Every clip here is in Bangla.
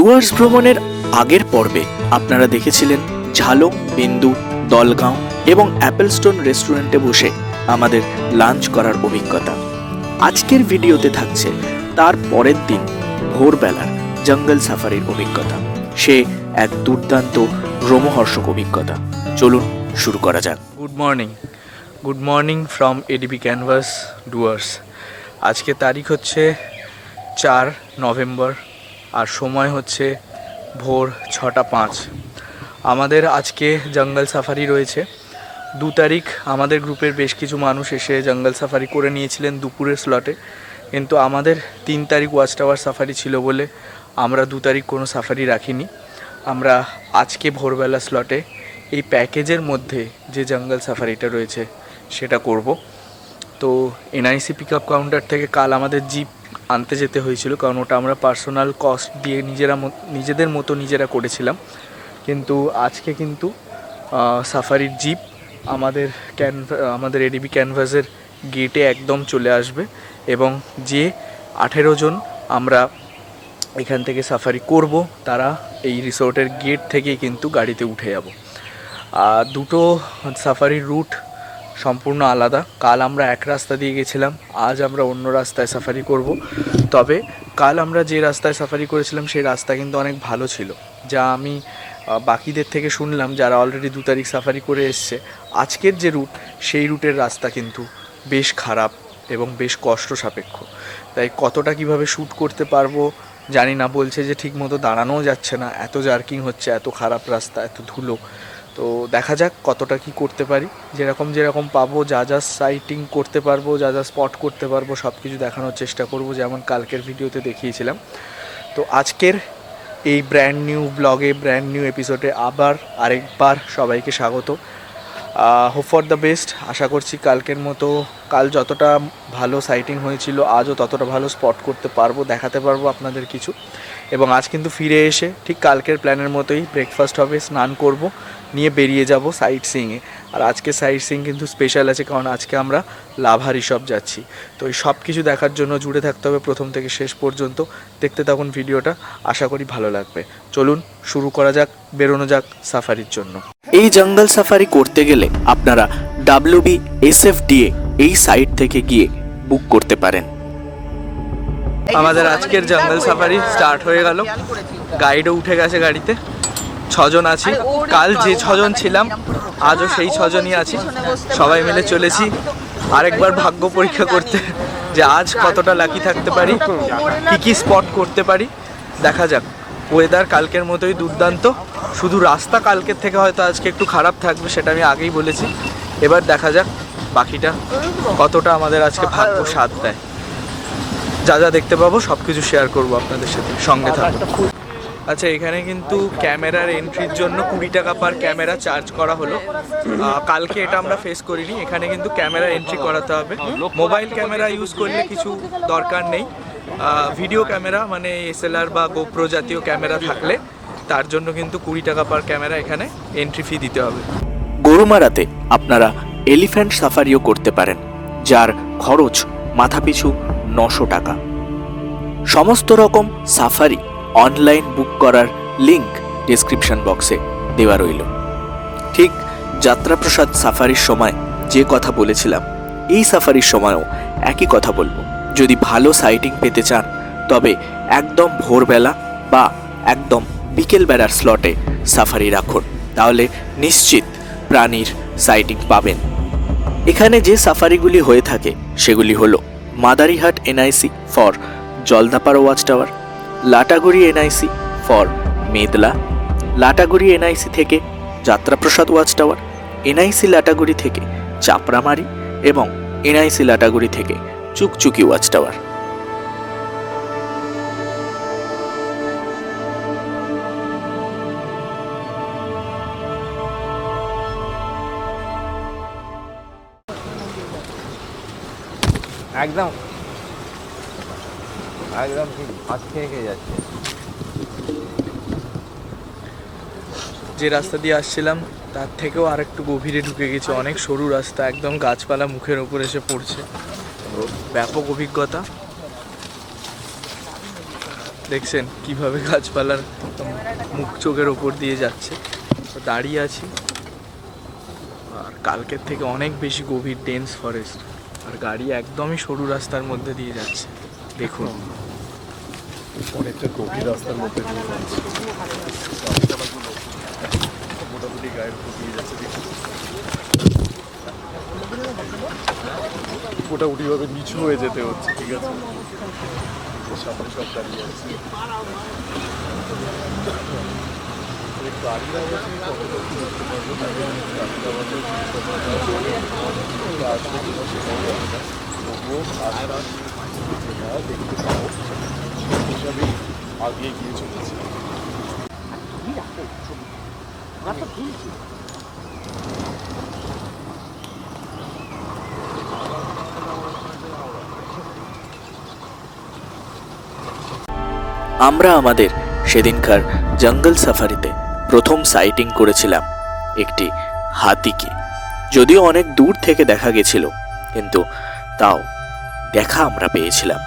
ডুয়ার্স ভ্রমণের আগের পর্বে আপনারা দেখেছিলেন ঝালং, বিন্দু, দলগাঁও এবং অ্যাপেলস্টোন রেস্টুরেন্টে বসে আমাদের লাঞ্চ করার অভিজ্ঞতা। আজকের ভিডিওতে থাকছে তার পরের দিন ভোরবেলার জঙ্গল সাফারির অভিজ্ঞতা। সে এক দুর্দান্ত রোমহর্ষক অভিজ্ঞতা। চলুন শুরু করা যাক। Good morning from ADB canvas Dooars. আজকে তারিখ হচ্ছে 4 নভেম্বর আর সময় হচ্ছে ভোর 6:05। আমাদের আজকে জঙ্গল সাফারি রয়েছে। 2 তারিখ আমাদের গ্রুপের বেশ কিছু মানুষ এসে জঙ্গল সাফারি করে নিয়েছিলেন দুপুরের স্লটে, কিন্তু আমাদের 3 তারিখ ওয়াচ টাওয়ার সাফারি ছিল বলে আমরা 2 তারিখ কোনো সাফারি রাখিনি। আমরা আজকে ভোরবেলা স্লটে এই প্যাকেজের মধ্যে যে জঙ্গল সাফারিটা রয়েছে সেটা করব। তো এনআইসি পিক আপ কাউন্টার থেকে কাল আমাদের জিপ আনতে যেতে হয়েছিল, কারণ ওটা আমরা পার্সোনাল কস্ট দিয়ে নিজেদের মতো নিজেরা করেছিলাম। কিন্তু আজকে কিন্তু সাফারির জিপ আমাদের এডিবি ক্যানভাসের গেটে একদম চলে আসবে এবং যে 18 জন আমরা এখান থেকে সাফারি করব তারা এই রিসোর্টের গেট থেকেই কিন্তু গাড়িতে উঠে যাব। দুটো সাফারির রুট সম্পূর্ণ আলাদা। কাল আমরা এক রাস্তা দিয়ে গেছিলাম, আজ আমরা অন্য রাস্তায় সাফারি করব। তবে কাল আমরা যে রাস্তায় সাফারি করেছিলাম সেই রাস্তা কিন্তু অনেক ভালো ছিল, যা আমি বাকিদের থেকে শুনলাম যারা অলরেডি 2 তারিখ সাফারি করে এসছে। আজকের যে রুট সেই রুটের রাস্তা কিন্তু বেশ খারাপ এবং বেশ কষ্ট সাপেক্ষ। তাই কতটা কিভাবে শ্যুট করতে পারবো জানি না। বলছে যে ঠিক মতো দাঁড়ানোও যাচ্ছে না, এত জার্কিং হচ্ছে, এত খারাপ রাস্তা, এত ধুলো। তো দেখা যাক কতটা কি করতে পারি। যেরকম পাবো, যা যা সাইটিং করতে পারবো, যা যা স্পট করতে পারবো সব কিছু দেখানোর চেষ্টা করব, যেমন কালকের ভিডিওতে দেখিয়েছিলাম। তো আজকের এই ব্র্যান্ড নিউ ব্লগে, ব্র্যান্ড নিউ এপিসোডে আবার আরেকবার সবাইকে স্বাগত। Hope for the best. আশা করছি কালকের মতো, কাল যতটা ভালো সাইটিং হয়েছিল আজও ততটা ভালো স্পট করতে পারবো, দেখাতে পারবো আপনাদের কিছু। এবং আজ কিন্তু ফিরে এসে ঠিক কালকের প্ল্যানের মতোই ব্রেকফাস্ট হবে, স্নান করব, নিয়ে বেরিয়ে যাব সাইট সিইংয়ে। আর আজকে সাইট সিইং কিন্তু স্পেশাল আছে, কারণ আজকে আমরা লাভা রিসর্ট যাচ্ছি। তো এই সব কিছু দেখার জন্য জুড়ে থাকতে হবে প্রথম থেকে শেষ পর্যন্ত। দেখতে থাকুন ভিডিওটা, আশা করি ভালো লাগবে। চলুন শুরু করা যাক, বেরোনো যাক সাফারির জন্য। এই জঙ্গল সাফারি করতে গেলে আপনারা WBSFDA এই সাইট থেকে গিয়ে বুক করতে পারেন। আমাদের আজকের জঙ্গল সাফারি স্টার্ট হয়ে গেল। গাইডও উঠে গেছে গাড়িতে। 6 জন আছি। কাল যে 6 জন ছিলাম আজও সেই 6 জনই আছি। সবাই মিলে চলেছি আরেকবার ভাগ্য পরীক্ষা করতে, যে আজ কতটা লাকি থাকতে পারি, কি স্পট করতে পারি। দেখা যাক। ওয়েদার কালকের মতোই দুর্দান্ত, শুধু রাস্তা কালকের থেকে হয়তো আজকে একটু খারাপ থাকবে, সেটা আমি আগেই বলেছি। এবার দেখা যাক বাকিটা কতটা আমাদের আজকে ভাগ্য সাথ দেয়। যা যা দেখতে পাবো সব কিছু শেয়ার করবো আপনাদের সাথে, সঙ্গে থাকবো। আচ্ছা, এখানে কিন্তু ক্যামেরার এন্ট্রির জন্য 20 টাকা পার ক্যামেরা চার্জ করা হলো। কালকে এটা আমরা ফেস করিনি। এখানে কিন্তু ক্যামেরা এন্ট্রি করাতে হবে। মোবাইল ক্যামেরা ইউজ করলে কিছু দরকার নেই। ভিডিও ক্যামেরা মানে SLR বা গোপ্রো জাতীয় ক্যামেরা থাকলে তার জন্য কিন্তু 20 টাকা পার ক্যামেরা এখানে এন্ট্রি ফি দিতে হবে। গরুমারাতে আপনারা এলিফ্যান্ট সাফারিও করতে পারেন, যার খরচ মাথাপিছু 900 টাকা। সমস্ত রকম সাফারি অনলাইন বুক করার লিংক ডেসক্রিপশন বক্সে দেওয়া রইল। ঠিক যাত্রাপ্রসাদ সাফারির সময় যে কথা বলেছিলাম, এই সাফারির সময়ও একই কথা বলবো। যদি ভালো সাইটিং পেতে চান তবে একদম ভোরবেলা বা একদম বিকেলবেলার স্লটে সাফারি রাখুন, তাহলে নিশ্চিত প্রাণীর সাইটিং পাবেন। এখানে যে সাফারিগুলি হয়ে থাকে সেগুলি হলো Madarihat NIC for Jaldapara watch tower, Lataguri NIC for Medla, Lataguri NIC থেকে Jatraprasad watch tower, NIC Lataguri থেকে চাপড়ামারি এবং এনআইসি লাটাগুড়ি থেকে চুকচুকি ওয়াচ টাওয়ার। একদম ঠিক হাত খেয়ে যাচ্ছে। যে রাস্তা দিয়ে আসছিলাম তার থেকেও আর একটু গভীরে ঢুকে গেছে। অনেক সরু রাস্তা, একদম গাছপালা মুখের ওপর এসে পড়ছে। ব্যাপক অভিজ্ঞতা। দেখছেন কিভাবে গাছপালার মুখ চোখের ওপর দিয়ে যাচ্ছে। তো দাঁড়িয়ে আছি, আর কালকের থেকে অনেক বেশি গভীর ডেন্স ফরেস্ট, আর গাড়ি একদমই সরু রাস্তার মধ্যে দিয়ে যাচ্ছে। দেখুন অনেকটা গভীর রাস্তার মধ্যে দিয়ে যাচ্ছে। মোটামুটি গায়ের উপর দিয়ে যাচ্ছে, মোটামুটিভাবে নিচু হয়ে যেতে হচ্ছে। ঠিক আছে, সামনে সব দাঁড়িয়ে আছে। গাড়ির আওয়াজে কতটা কি দেখতে পারবো, গাড়ির আওয়াজে আসলে কিনা সেটাই জানি না, তবুও আশপাশ যেটা দেখতে পাবো সেই হিসাবেই আগিয়ে গিয়ে চলেছে। আমরা আমাদের সেদিনকার জঙ্গল সাফারিতে প্রথম সাইটিং করেছিলাম একটি হাতিকে। যদিও অনেক দূর থেকে দেখা গেছিল, কিন্তু তাও দেখা আমরা পেয়েছিলাম।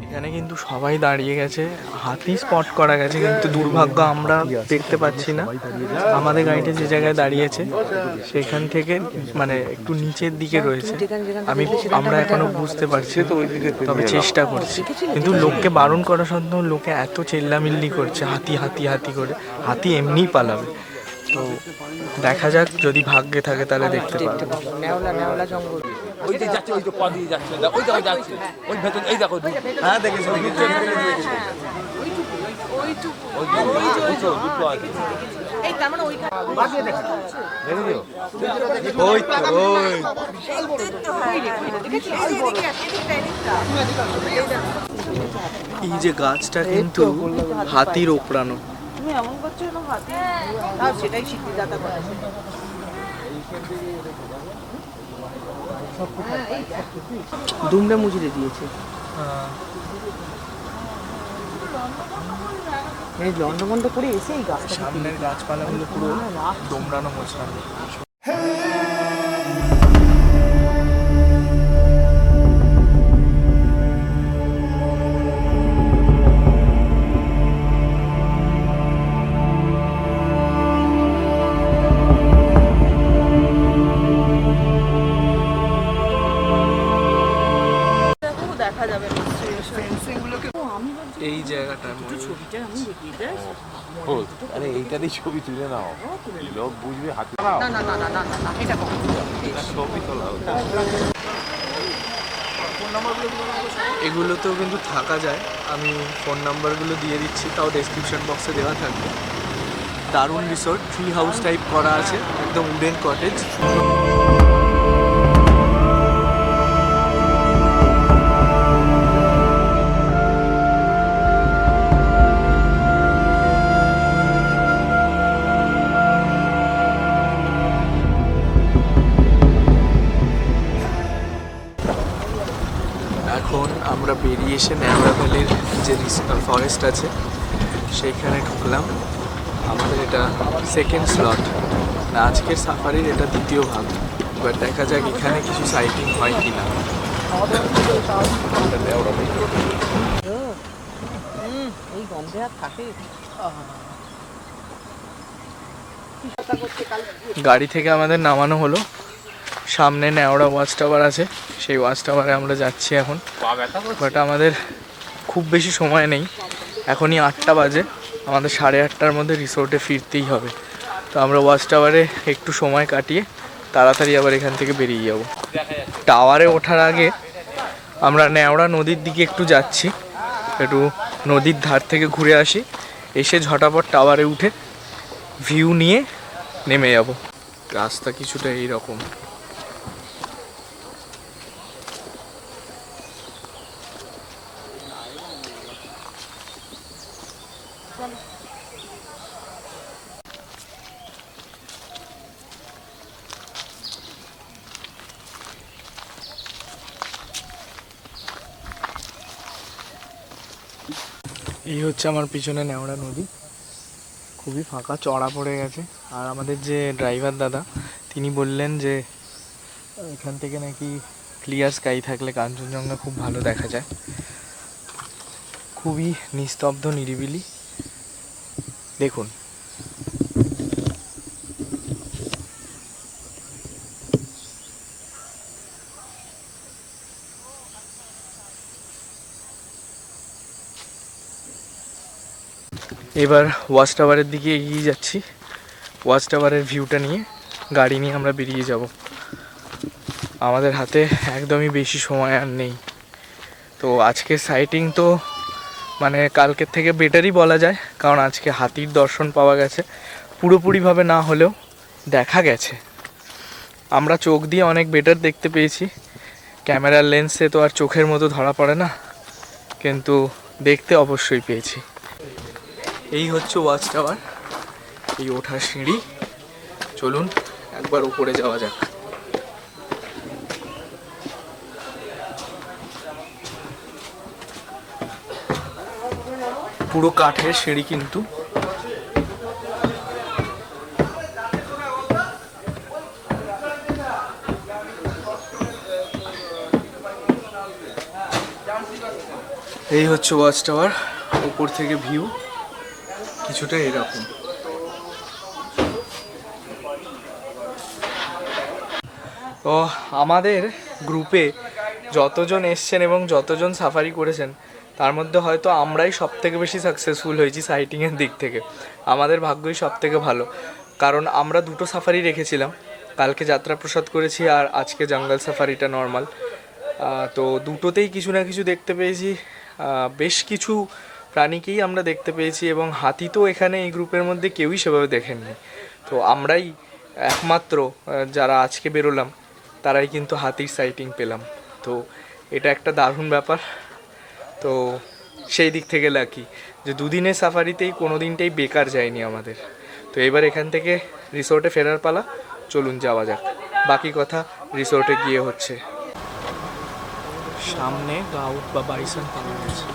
এখানে কিন্তু সবাই দাঁড়িয়ে গেছে, হাতি স্পট করা গেছে, কিন্তু দুর্ভাগ্য আমরা দেখতে পাচ্ছি না। আমাদের গাড়িটা যে জায়গায় দাঁড়িয়েছে সেখান থেকে মানে একটু নিচের দিকে রয়েছে, আমরা এখনো বুঝতে পারছি, তবে চেষ্টা করছি। কিন্তু লোককে বারণ করা সত্ত্বেও লোকে এত চেল্লামিল্লি করছে হাতি হাতি হাতি করে, হাতি এমনিই পালাবে। তো দেখা যাক, যদি ভাগ্যে থাকে তাহলে দেখতে পাবো। নেওলা জঙ্গল ওই যে যাচ্ছে, ওই তো পা দিয়ে যাচ্ছে, ওই দেখো যাচ্ছে, ওই ভেতর এই দেখো। হ্যাঁ দেখেছি, এই তার মানে ওইটা বাগিয়ে দেখো, দেখেছো ওই তো ওই এই যে গাছটা কিন্তু হাতির ওপরানো। তুমি এমন করছো না হাতি, না সেটাই শিখিয়ে দাদা করে। দুমড়ে মুচড়ে দিয়েছে, এই লন্ডভন্ড করে এসে এই গাছটা সামনের গাছপালাগুলো পুরো দোমড়ানো মোছড়ানো। দেখা যাবে এই জায়গাটার ছবিটা আমি দেখিয়ে দেয়। আরে এইটারই ছবি তুলে নাও, লোক বুঝবে হাতে নাও। না না না না না না এটা ছবি তোলা এগুলোতেও কিন্তু থাকা যায়, আমি ফোন নাম্বারগুলো দিয়ে দিচ্ছি, তাও ডেসক্রিপশন বক্সে দেওয়া থাকবে। দারুণ রিসোর্ট, ট্রি হাউস টাইপ করা আছে, একদম উডেন কটেজ। এখন আমরা বেরিয়ে এসে নেওড়া ভ্যালির যে ফরেস্ট আছে সেইখানে ঢুকলাম। আমাদের এটা সেকেন্ড স্লট, না আজকের সাফারির এটা দ্বিতীয় ভাগ। এবার দেখা যাক এখানে কিছু সাইটিং হয় কি না। এই গন্ধে আর থাকে। গাড়ি থেকে আমাদের নামানো হলো, সামনে নেওড়া ওয়াচ টাওয়ার আছে, সেই ওয়াচ টাওয়ারে আমরা যাচ্ছি এখন। বাট আমাদের খুব বেশি সময় নেই, এখনই 8টা বাজে, আমাদের 8:30টার মধ্যে রিসোর্টে ফিরতেই হবে। তো আমরা ওয়াচ টাওয়ারে একটু সময় কাটিয়ে তাড়াতাড়ি আবার এখান থেকে বেরিয়ে যাব। টাওয়ারে ওঠার আগে আমরা নেওড়া নদীর দিকে একটু যাচ্ছি, একটু নদীর ধার থেকে ঘুরে আসি, এসে ঝটাপট টাওয়ারে উঠে ভিউ নিয়ে নেমে যাব। রাস্তা কিছুটা এইরকম। এই হচ্ছে আমার পিছনে নেওড়া নদী, খুবই ফাঁকা, চড়া পড়ে গেছে। আর আমাদের যে ড্রাইভার দাদা, তিনি বললেন যে এখান থেকে নাকি ক্লিয়ার স্কাই থাকলে কাঞ্চনজঙ্ঘা খুব ভালো দেখা যায়। খুবই নিস্তব্ধ নিরিবিলি। দেখুন এবার ওয়াচ টাওয়ারের দিকে এগিয়ে যাচ্ছি। ওয়াচ টাওয়ারের ভিউটা নিয়ে গাড়ি নিয়ে আমরা বেরিয়ে যাব। আমাদের হাতে একদমই বেশি সময় আর নেই। তো আজকে সাইটিং তো মানে কালকের থেকে বেটারই বলা যায়, কারণ আজকে হাতির দর্শন পাওয়া গেছে। পুরোপুরিভাবে না হলেও দেখা গেছে। আমরা চোখ দিয়ে অনেক বেটার দেখতে পেয়েছি। ক্যামেরার লেন্সে তো আর চোখের মতো ধরা পড়ে না, কিন্তু দেখতে অবশ্যই পেয়েছি। এই হচ্ছে ওয়াচ টাওয়ার, এই ওঠার সিঁড়ি। চলুন একবার উপরে যাওয়া যাক। পুরো কাঠের সিঁড়ি কিন্তু। এই হচ্ছে ওয়াচ টাওয়ার। উপর থেকে ভিউ কিছুটা এরকম। তো আমাদের গ্রুপে যতজন এসছেন এবং যতজন সাফারি করেছেন তার মধ্যে হয়তো আমরাই সব থেকে বেশি সাকসেসফুল হয়েছি সাইটিংয়ের দিক থেকে। আমাদের ভাগ্যই সব থেকে ভালো, কারণ আমরা দুটো সাফারি রেখেছিলাম। কালকে যাত্রা প্রসাদ করেছি আর আজকে জঙ্গল সাফারিটা নর্মাল। তো দুটোতেই কিছু না কিছু দেখতে পেয়েছি। বেশ কিছু প্রাণীকেই আমরা দেখতে পেয়েছি, এবং হাতি তো এখানে এই গ্রুপের মধ্যে কেউই সেভাবে দেখেননি। তো আমরাই একমাত্র যারা আজকে বেরোলাম তারাই কিন্তু হাতির সাইটিং পেলাম। তো এটা একটা দারুণ ব্যাপার। তো সেই দিক থেকে লাকি যে দুদিনের সাফারিতেই কোনো দিনটাই বেকার যায়নি আমাদের। তো এবার এখান থেকে রিসোর্টে ফেরার পালা। চলুন যাওয়া যাক। বাকি কথা রিসোর্টে গিয়ে হচ্ছে। সামনে গাউট বা বাইসন পাওয়া গেছে।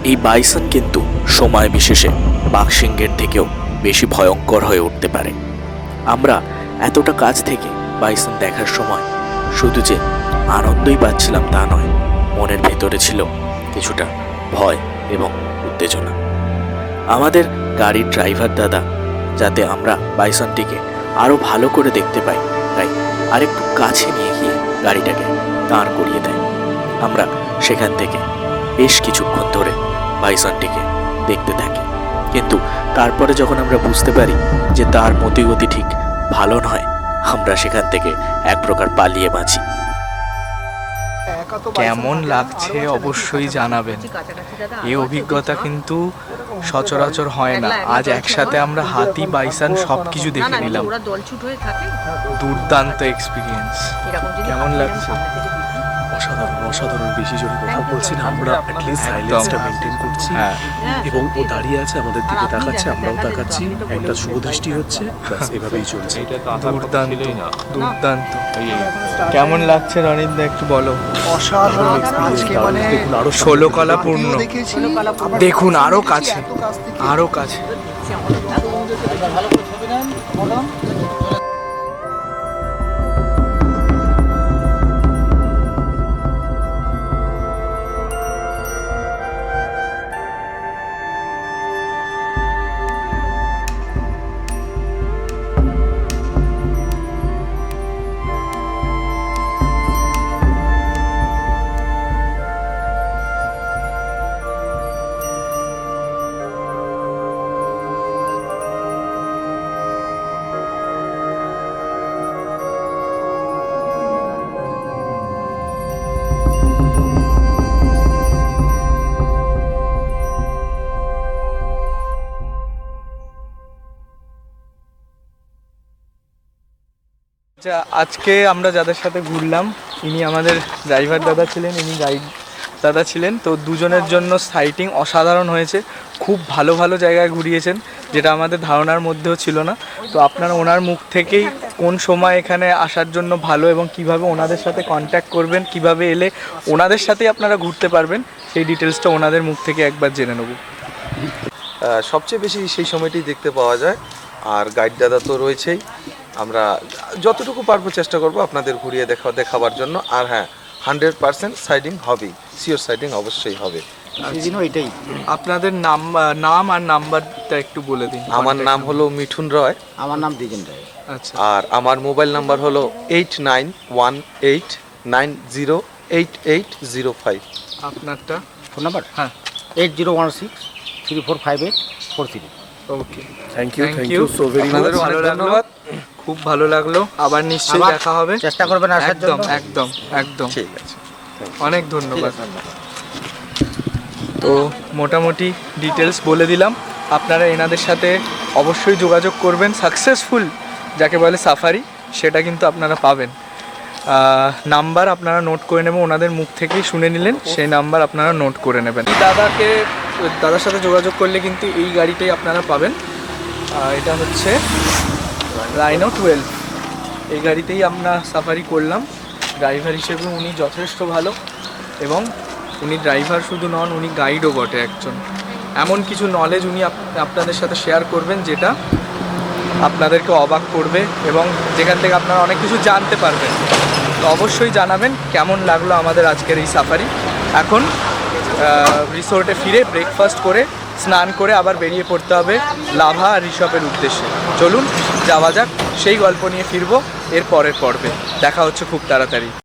এই বাইসন কিন্তু সময় বিশেষে বাঘসিংহের থেকেও বেশি ভয়ঙ্কর হয়ে উঠতে পারে। আমরা এতটা কাছ থেকে বাইসন দেখার সময় শুধু যে আনন্দই পাচ্ছিলাম তা নয়, মনের ভেতরে ছিল কিছুটা ভয় এবং উত্তেজনা। আমাদের গাড়ির ড্রাইভার দাদা যাতে আমরা বাইসনটিকে আরও ভালো করে দেখতে পাই, তাই আরেকটু কাছে নিয়ে গিয়ে গাড়িটাকে দাঁড় করিয়ে দেয়। আমরা সেখান থেকে বেশ কিছুক্ষণ ধরে বাইসনটিকে দেখতে থাকি, কিন্তু তারপরে যখন আমরা বুঝতে পারি যে তার মতিগতি ঠিক ভালো নয়, আমরা সেখান থেকে এক প্রকার পালিয়ে বাঁচি। কেমন লাগছে অবশ্যই জানাবেন। এই অভিজ্ঞতা কিন্তু সচরাচর হয় না। আজ একসাথে আমরা হাতি, বাইসন সব কিছু দেখে নিলাম। দুর্দান্ত এক্সপিরিয়েন্স। কেমন লাগছে? অসাধারণ অসাধারণ। বেশি জোরে কথা বলছি না, আমরা অ্যাটলিস্ট সাইলেন্সটা মেনটেন করছি। এবং ও দাঁড়িয়ে আছে, আমাদের দিকে তাকাচ্ছে, আমরাও তাকাচ্ছি, একটা শুভদৃষ্টি হচ্ছে, ব্যাস এভাবেই চলছে। দুর্দান্ত দুর্দান্ত। কেমন লাগছে রনিতদা একটু বলো। অসাধারণ এক্সপিরিয়েন্স। দেখুন আরো ষোলকলা পূর্ণ। দেখুন আরো কাছে, আরো কাছে। আজকে আমরা যাদের সাথে ঘুরলাম, ইনি আমাদের ড্রাইভার দাদা ছিলেন, ইনি গাইড দাদা ছিলেন। তো দুজনের জন্য সাইটিং অসাধারণ হয়েছে। খুব ভালো ভালো জায়গায় ঘুরিয়েছেন, যেটা আমাদের ধারণার মধ্যেও ছিল না। তো আপনারা ওনার মুখ থেকেই কোন সময় এখানে আসার জন্য ভালো এবং কিভাবে ওনাদের সাথে কন্ট্যাক্ট করবেন, কিভাবে এলে ওনাদের সাথেই আপনারা ঘুরতে পারবেন, সেই ডিটেলসটা ওনাদের মুখ থেকে একবার জেনে নেব। সবচেয়ে বেশি সেই সময়টি দেখতে পাওয়া যায়। আর গাইড দাদা তো রয়েছেই, আমরা যতটুকু পারবো চেষ্টা করব আপনাদের ঘুরিয়ে দেখাবার জন্য। আর হ্যাঁ, 100% সাইডিং হবেই, সিওর সাইডিং অবশ্যই হবে। আপনাদের নাম আর নাম্বারটা একটু বলে দিন। আমার নাম হলো মিঠুন রয়। আমার নাম দ্বিজেন রায়। আচ্ছা, আর আমার মোবাইল নাম্বার হলো 8918908805। আপনারটা? ফোন নাম্বার হ্যাঁ। 8016345843। Okay, thank Thank you you. So very much. আপনাদেরও ভালো অনেক লাগলো, ধন্যবাদ। খুব ভালো লাগলো। আবার নিশ্চয়ই আবার দেখা হবে। চেষ্টা করবেন আসার একদম জন্য। একদম একদম। ঠিক আছে। অনেক ধন্যবাদ। তো মোটামুটি ডিটেলস বলে দিলাম। আপনারা এনাদের সাথে অবশ্যই যোগাযোগ করবেন। সাকসেসফুল যাকে বলে সাফারি, সেটা কিন্তু আপনারা পাবেন। নাম্বার আপনারা নোট করে নেবেন, ওনাদের মুখ থেকেই শুনে নিলেন, সেই নাম্বার আপনারা নোট করে নেবেন। দাদার সাথে যোগাযোগ করলে কিন্তু এই গাড়িটাই আপনারা পাবেন। এটা হচ্ছে রাইনো 12। এই গাড়িতেই আমরা সাফারি করলাম। ড্রাইভার হিসেবে উনি যথেষ্ট ভালো, এবং উনি ড্রাইভার শুধু নন, উনি গাইডও বটে একজন। এমন কিছু নলেজ উনি আপনাদের সাথে শেয়ার করবেন যেটা আপনাদেরকে অবাক করবে, এবং যেখান থেকে আপনারা অনেক কিছু জানতে পারবেন। তো অবশ্যই জানাবেন কেমন লাগলো আমাদের আজকের এই সাফারি। এখন রিসোর্টে ফিরে ব্রেকফাস্ট করে স্নান করে আবার বেরিয়ে পড়তে হবে লাভা আর ঋষভের উদ্দেশ্যে। চলুন যাওয়া যাক, সেই গল্প নিয়ে ফিরবো এর পরের পর্বে। দেখা হচ্ছে খুব তাড়াতাড়ি।